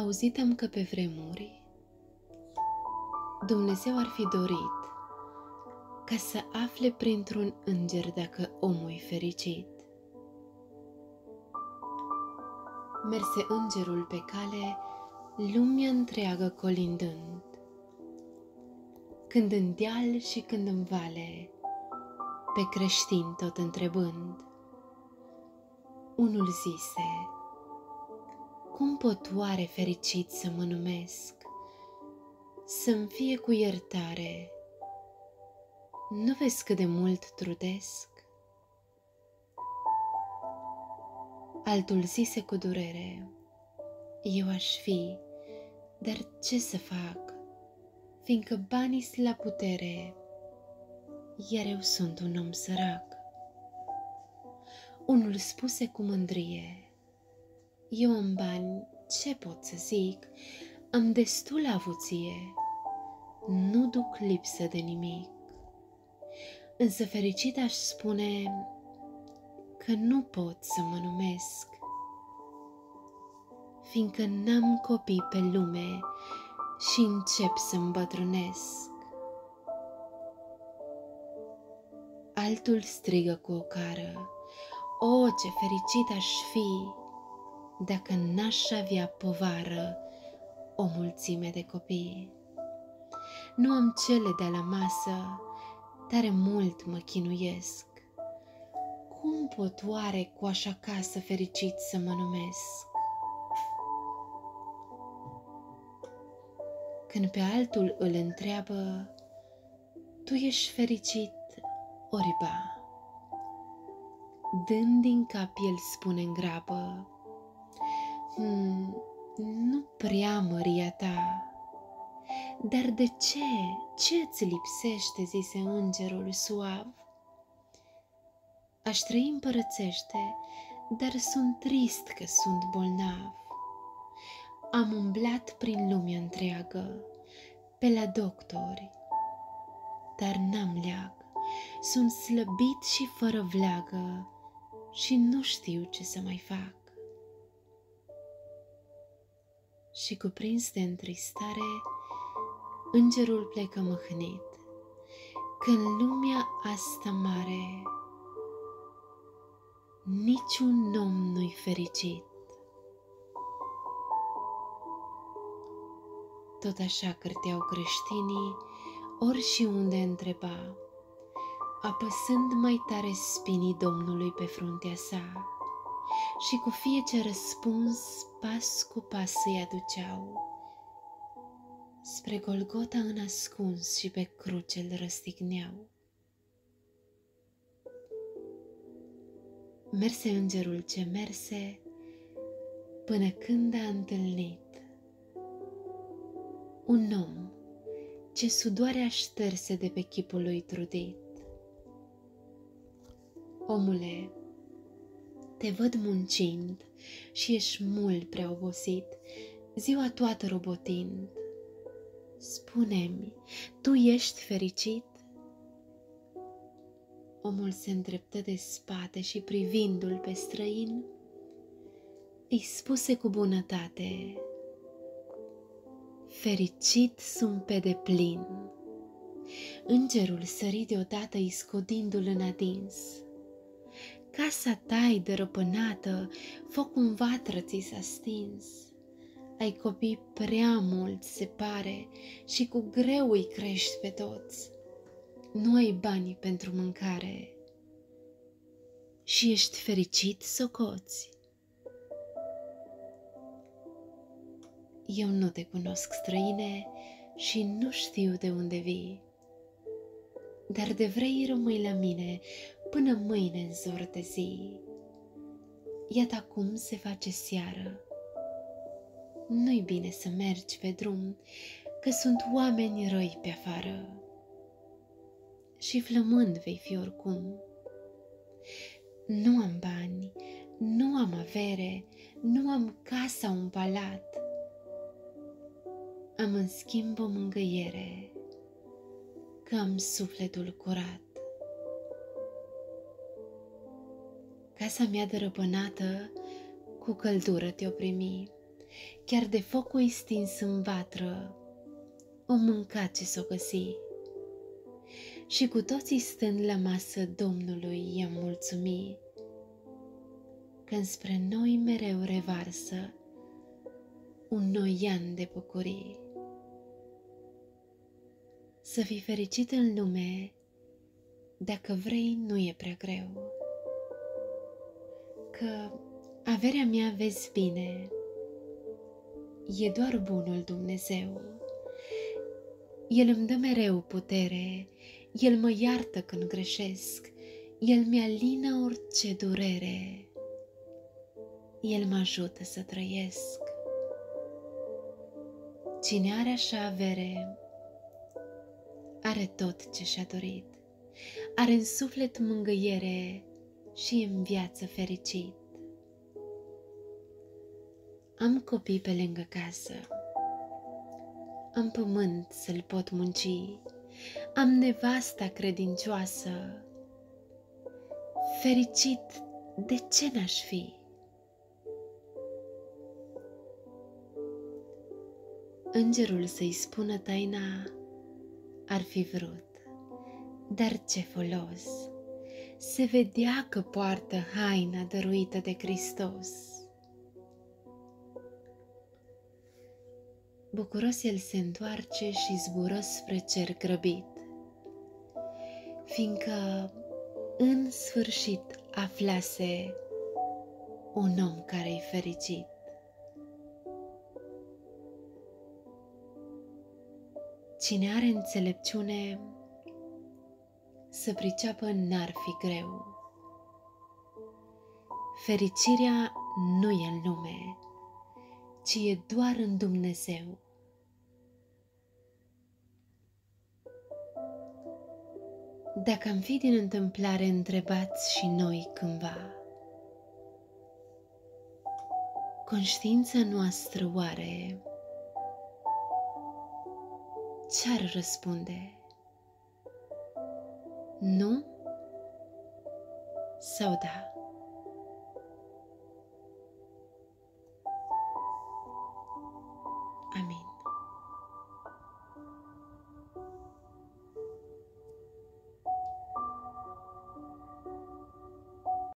Auzitem că pe vremuri Dumnezeu ar fi dorit ca să afle printr-un înger dacă omul e fericit. Merse îngerul pe cale, lumea întreagă colindând, când în deal și când în vale, pe creștin tot întrebând. Unul zise: cum pot oare fericit să mă numesc, să-mi fie cu iertare? Nu vezi cât de mult trudesc? Altul zise cu durere: eu aș fi, dar ce să fac, fiindcă banii-s la putere, iar eu sunt un om sărac. Unul spuse cu mândrie: eu am bani, ce pot să zic, am destulă avuție, nu duc lipsă de nimic. Însă fericit aș spune că nu pot să mă numesc, fiindcă n-am copii pe lume și încep să îmbătrânesc. Altul strigă cu ocară: o, ce fericit aș fi dacă n-aș avea povară o mulțime de copii. Nu am cele de la masă, tare mult mă chinuiesc. Cum pot oare cu așa casă fericit să mă numesc? Când pe altul îl întreabă: tu ești fericit, oriba? Dând din cap, el spune în grabă: nu prea, măria ta. Dar de ce? Ce-ți lipsește? Zise îngerul suav. Aș trăi împărățește, dar sunt trist că sunt bolnav. Am umblat prin lumea întreagă, pe la doctori, dar n-am leag. Sunt slăbit și fără vlagă și nu știu ce să mai fac. Și cuprins de întristare, îngerul plecă mâhnit, că în lumea asta mare niciun om nu-i fericit. Tot așa cârteau creștinii ori și unde întreba, apăsând mai tare spinii Domnului pe fruntea sa, și cu fiecare răspuns pas cu pas îi aduceau spre Golgota înascuns și pe cruce îl răstigneau. Merse îngerul ce merse, până când a întâlnit un om ce sudoarea șterse de pe chipul lui trudit. Omule, te văd muncind și ești mult prea obosit, ziua toată robotind. Spune-mi, tu ești fericit? Omul se îndreptă de spate și privindu-l pe străin, îi spuse cu bunătate: fericit sunt pe deplin. Îngerul sări deodată iscodindu-l în adins. Casa ta-i dărăpânată, foc în vatră ți s-a stins. Ai copii prea mulți, se pare, și cu greu îi crești pe toți. Nu ai bani pentru mâncare și ești fericit, socoți. Eu nu te cunosc, străine, și nu știu de unde vii, dar de vrei rămâi la mine până mâine în zor de zi. Iată acum se face seară, nu-i bine să mergi pe drum, că sunt oameni răi pe afară și flămând vei fi oricum. Nu am bani, nu am avere, nu am casa, un palat, am în schimb o mângâiere, că am sufletul curat. Casa mea dărăpânată cu căldură te-o primi chiar de focul stins în vatră, o mânca ce s-o găsi. Și cu toții stând la masă Domnului i-am mulțumit, când spre noi mereu revarsă un noian de bucurii. Să fii fericit în lume, dacă vrei, nu e prea greu, că averea mea, vezi bine, e doar bunul Dumnezeu. El îmi dă mereu putere, El mă iartă când greșesc, El mi-alină orice durere, El mă ajută să trăiesc. Cine are așa avere, are tot ce și-a dorit, are în suflet mângâiere și în viață fericit. Am copii pe lângă casă, am pământ să-l pot munci, am nevasta credincioasă, fericit de ce n-aș fi? Îngerul să-i spună taina ar fi vrut, dar ce folos? Se vedea că poartă haina dăruită de Hristos. Bucuros el se întoarce și zbură spre cer grăbit, fiindcă în sfârșit aflase un om care-i fericit. Cine are înțelepciune, să priceapă n-ar fi greu. Fericirea nu e în lume, ci e doar în Dumnezeu. Dacă am fi din întâmplare întrebați și noi cândva, conștiința noastră oare ce-ar răspunde? Nu sau da? Amin.